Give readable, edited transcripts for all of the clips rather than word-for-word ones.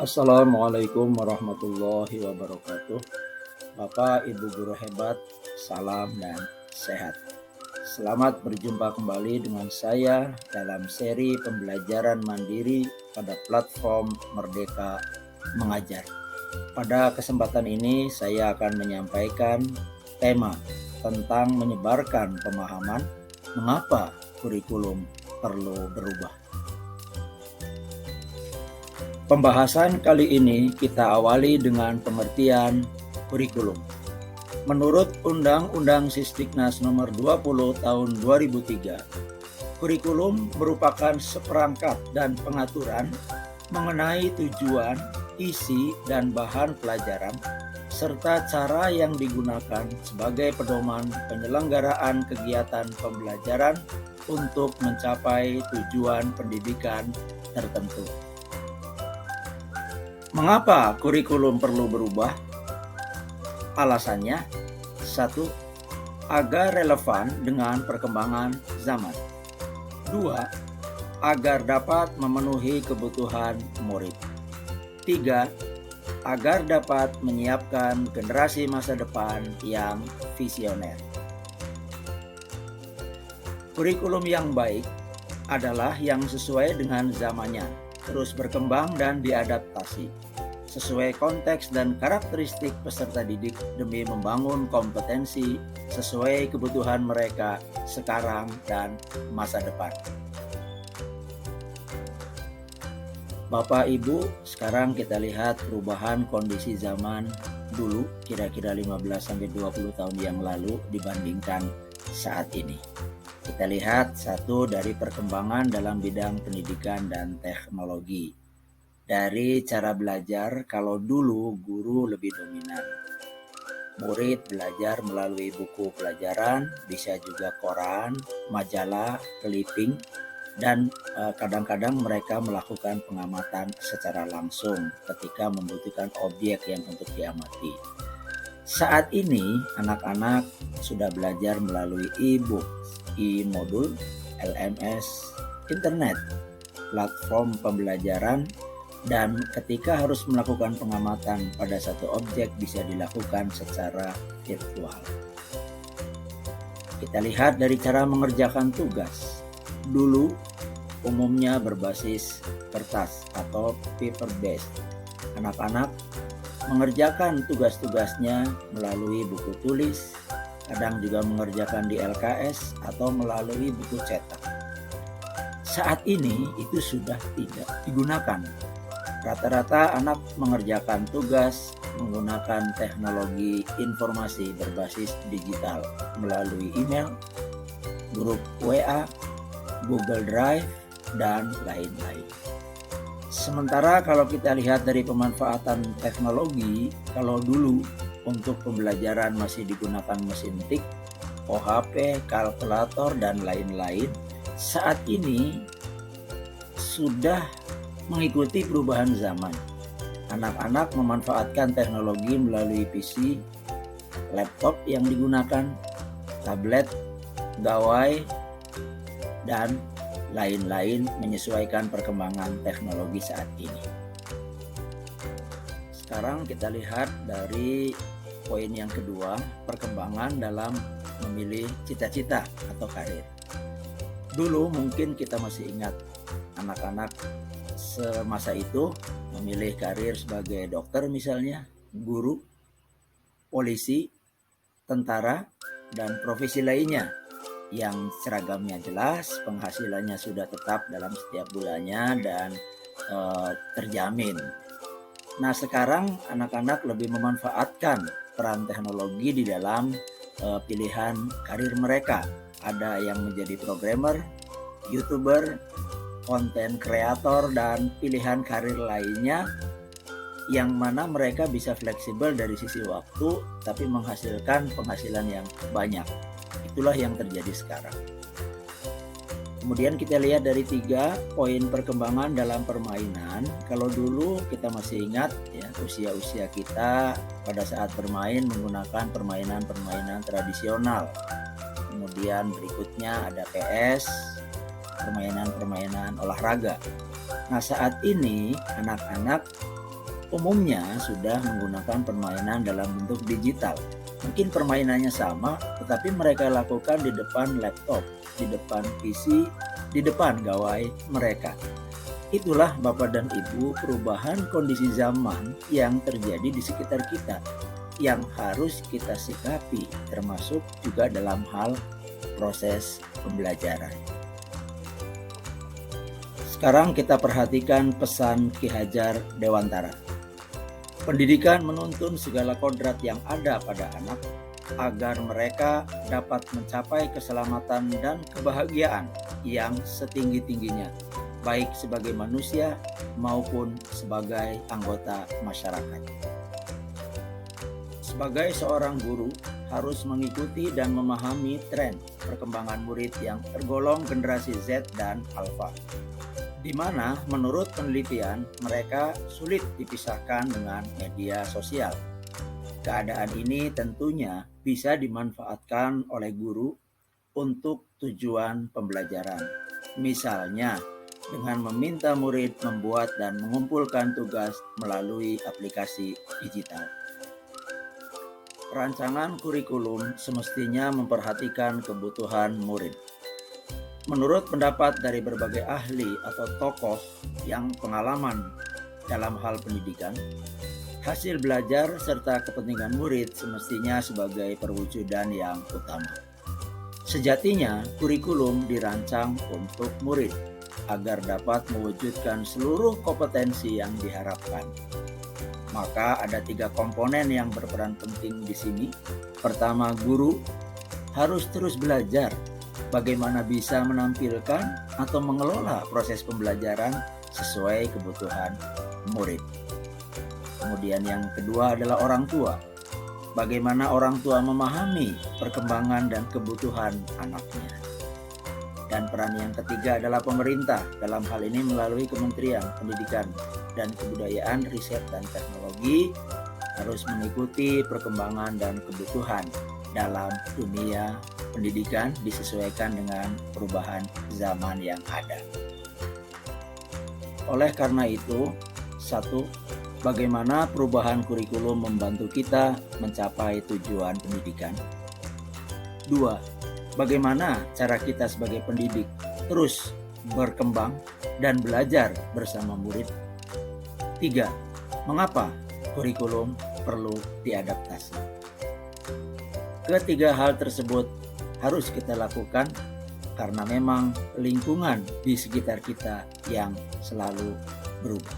Assalamualaikum warahmatullahi wabarakatuh. Bapak, Ibu guru hebat, salam dan sehat. Selamat berjumpa kembali dengan saya dalam seri pembelajaran mandiri pada platform Merdeka Mengajar. Pada kesempatan ini saya akan menyampaikan tema tentang menyebarkan pemahaman mengapa kurikulum perlu berubah. Pembahasan kali ini kita awali dengan pengertian kurikulum. Menurut Undang-Undang Sisdiknas Nomor 20 Tahun 2003, kurikulum merupakan seperangkat dan pengaturan mengenai tujuan, isi, dan bahan pelajaran, serta cara yang digunakan sebagai pedoman penyelenggaraan kegiatan pembelajaran untuk mencapai tujuan pendidikan tertentu. Mengapa kurikulum perlu berubah? Alasannya, 1. Agar relevan dengan perkembangan zaman. 2. Agar dapat memenuhi kebutuhan murid. 3. Agar dapat menyiapkan generasi masa depan yang visioner. Kurikulum yang baik adalah yang sesuai dengan zamannya, terus berkembang dan diadaptasi sesuai konteks dan karakteristik peserta didik demi membangun kompetensi sesuai kebutuhan mereka sekarang dan masa depan. Bapak Ibu, sekarang kita lihat perubahan kondisi zaman dulu kira-kira 15-20 tahun yang lalu dibandingkan saat ini. Kita lihat satu dari perkembangan dalam bidang pendidikan dan teknologi. Dari cara belajar, kalau dulu guru lebih dominan. Murid belajar melalui buku pelajaran, bisa juga koran, majalah, clipping, dan kadang-kadang mereka melakukan pengamatan secara langsung ketika membutuhkan objek yang untuk diamati. Saat ini anak-anak sudah belajar melalui e-book, e-modul, LMS, internet, platform pembelajaran, dan ketika harus melakukan pengamatan pada satu objek bisa dilakukan secara virtual. Kita lihat dari cara mengerjakan tugas. Dulu umumnya berbasis kertas atau paper based. Anak-anak mengerjakan tugas-tugasnya melalui buku tulis, kadang juga mengerjakan di LKS atau melalui buku cetak. Saat ini itu sudah tidak digunakan. Rata-rata anak mengerjakan tugas menggunakan teknologi informasi berbasis digital melalui email, grup WA, Google Drive, dan lain-lain. Sementara kalau kita lihat dari pemanfaatan teknologi, kalau dulu untuk pembelajaran masih digunakan mesin tik, OHP, kalkulator, dan lain-lain, saat ini sudah mengikuti perubahan zaman. Anak-anak memanfaatkan teknologi melalui PC, laptop yang digunakan, tablet, gawai, dan lain-lain menyesuaikan perkembangan teknologi saat ini. Sekarang kita lihat dari poin yang kedua, perkembangan dalam memilih cita-cita atau karir. Dulu mungkin kita masih ingat anak-anak semasa itu memilih karir sebagai dokter misalnya, guru, polisi, tentara, dan profesi lainnya yang seragamnya jelas, penghasilannya sudah tetap dalam setiap bulannya dan terjamin. Nah, sekarang anak-anak lebih memanfaatkan peran teknologi di dalam pilihan karir mereka. Ada yang menjadi programmer, YouTuber, konten kreator, dan pilihan karir lainnya yang mana mereka bisa fleksibel dari sisi waktu tapi menghasilkan penghasilan yang banyak. Itulah yang terjadi sekarang. Kemudian kita lihat dari 3 poin perkembangan dalam permainan. Kalau dulu kita masih ingat ya, usia-usia kita pada saat bermain menggunakan permainan-permainan tradisional. Kemudian berikutnya ada PS, permainan-permainan olahraga. Nah, saat ini anak-anak umumnya sudah menggunakan permainan dalam bentuk digital. Mungkin permainannya sama, tetapi mereka lakukan di depan laptop, di depan PC, di depan gawai mereka. Itulah Bapak dan Ibu perubahan kondisi zaman yang terjadi di sekitar kita, yang harus kita sikapi, termasuk juga dalam hal proses pembelajaran. Sekarang kita perhatikan pesan Ki Hajar Dewantara. Pendidikan menuntun segala kodrat yang ada pada anak agar mereka dapat mencapai keselamatan dan kebahagiaan yang setinggi-tingginya, baik sebagai manusia maupun sebagai anggota masyarakat. Sebagai seorang guru, harus mengikuti dan memahami tren perkembangan murid yang tergolong generasi Z dan Alpha, di mana menurut penelitian mereka sulit dipisahkan dengan media sosial. Keadaan ini tentunya bisa dimanfaatkan oleh guru untuk tujuan pembelajaran. Misalnya, dengan meminta murid membuat dan mengumpulkan tugas melalui aplikasi digital. Rancangan kurikulum semestinya memperhatikan kebutuhan murid. Menurut pendapat dari berbagai ahli atau tokoh yang pengalaman dalam hal pendidikan, hasil belajar serta kepentingan murid semestinya sebagai perwujudan yang utama. Sejatinya, kurikulum dirancang untuk murid agar dapat mewujudkan seluruh kompetensi yang diharapkan. Maka ada 3 komponen yang berperan penting di sini. Pertama, guru harus terus belajar bagaimana bisa menampilkan atau mengelola proses pembelajaran sesuai kebutuhan murid. Kemudian yang kedua adalah orang tua. Bagaimana orang tua memahami perkembangan dan kebutuhan anaknya. Dan peran yang ketiga adalah pemerintah, dalam hal ini melalui Kementerian Pendidikan dan Kebudayaan, Riset dan Teknologi, harus mengikuti perkembangan dan kebutuhan dalam dunia pendidikan disesuaikan dengan perubahan zaman yang ada. Oleh karena itu, 1. Bagaimana perubahan kurikulum membantu kita mencapai tujuan pendidikan. 2. Bagaimana cara kita sebagai pendidik terus berkembang dan belajar bersama murid. 3. Mengapa kurikulum perlu diadaptasi. Ketiga hal tersebut harus kita lakukan karena memang lingkungan di sekitar kita yang selalu berubah.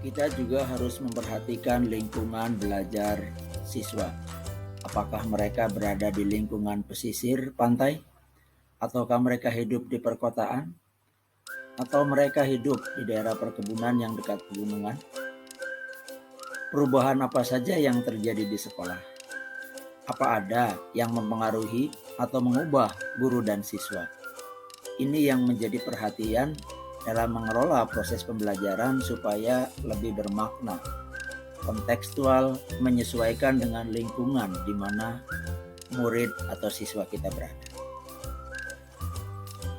Kita juga harus memperhatikan lingkungan belajar siswa. Apakah mereka berada di lingkungan pesisir pantai, ataukah mereka hidup di perkotaan, atau mereka hidup di daerah perkebunan yang dekat pegunungan? Perubahan apa saja yang terjadi di sekolah? Apa ada yang mempengaruhi atau mengubah guru dan siswa? Ini yang menjadi perhatian dalam mengelola proses pembelajaran supaya lebih bermakna, kontekstual, menyesuaikan dengan lingkungan di mana murid atau siswa kita berada.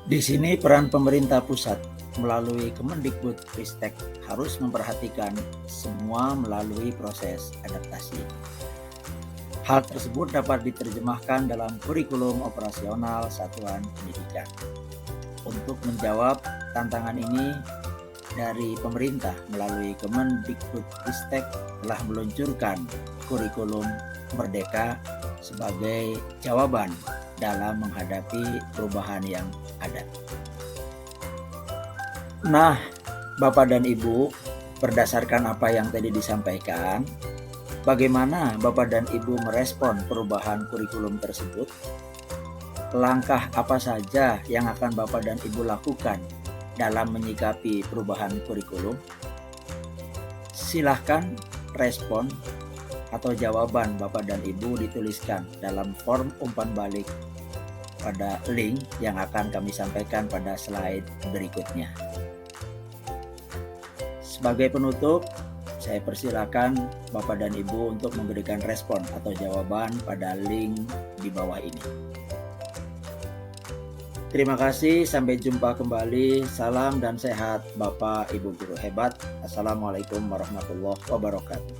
Di sini peran pemerintah pusat melalui Kemendikbudristek harus memperhatikan semua melalui proses adaptasi. Hal tersebut dapat diterjemahkan dalam kurikulum operasional satuan pendidikan. Untuk menjawab tantangan ini, dari pemerintah melalui Kemendikbudristek telah meluncurkan kurikulum Merdeka sebagai jawaban dalam menghadapi perubahan yang ada. Nah, Bapak dan Ibu, berdasarkan apa yang tadi disampaikan, bagaimana Bapak dan Ibu merespon perubahan kurikulum tersebut? Langkah apa saja yang akan Bapak dan Ibu lakukan dalam menyikapi perubahan kurikulum? Silahkan respon atau jawaban Bapak dan Ibu dituliskan dalam form umpan balik pada link yang akan kami sampaikan pada slide berikutnya. Sebagai penutup, saya persilakan Bapak dan Ibu untuk memberikan respon atau jawaban pada link di bawah ini. Terima kasih, sampai jumpa kembali. Salam dan sehat Bapak Ibu guru hebat. Assalamualaikum warahmatullahi wabarakatuh.